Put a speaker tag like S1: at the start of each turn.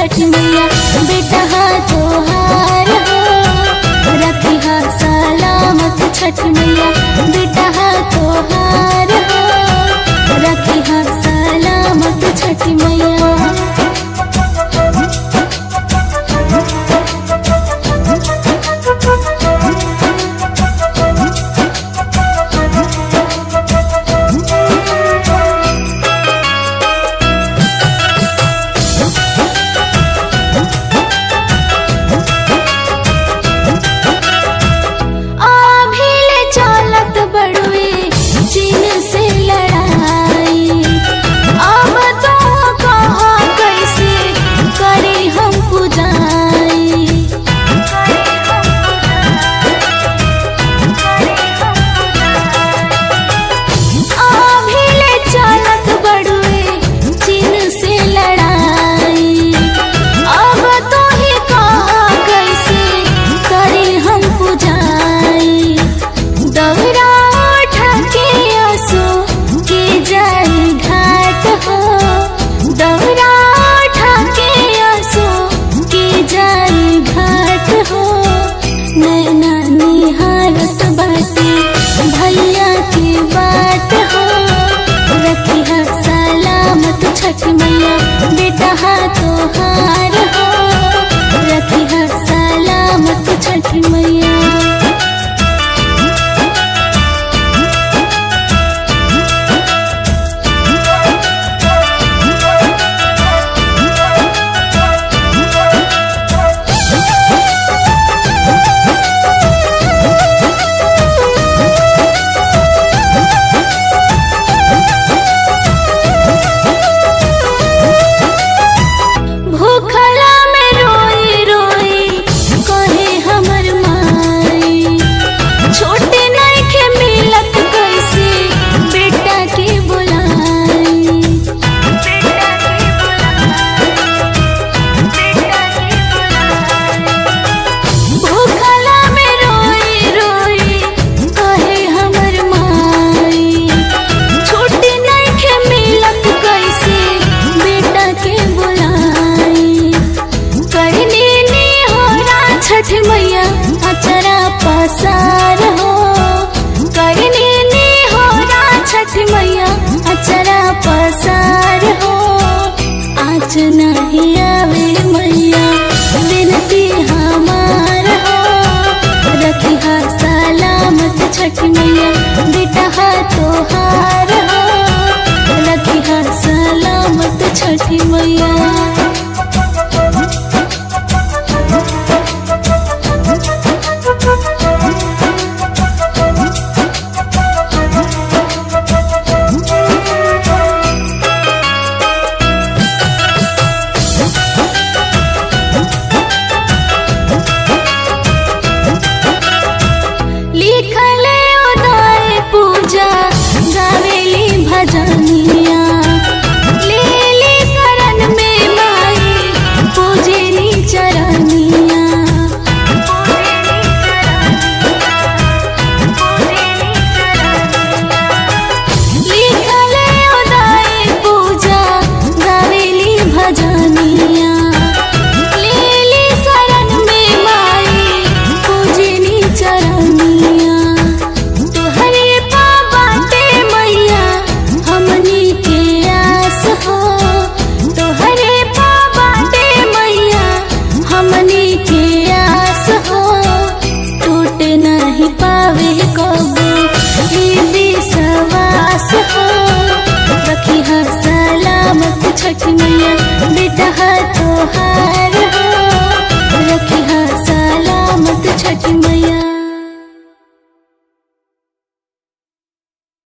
S1: छठी मैया बेटा तोहार हो रखी सलामत छठी मैया बेटा तोहार हो रखी सलामत छठी मैया। छठी मैया बेटा तोहार हो रखी सलामत छठी मैया। छठी मैया अचरा पसार हो करनी हो छठी मैया अचरा पसार हो आज नहीं आवे मैया विनती हमार हो रखी सलामत छठी मैया बेटा तोहार हो रखी सलामत छठी मैया।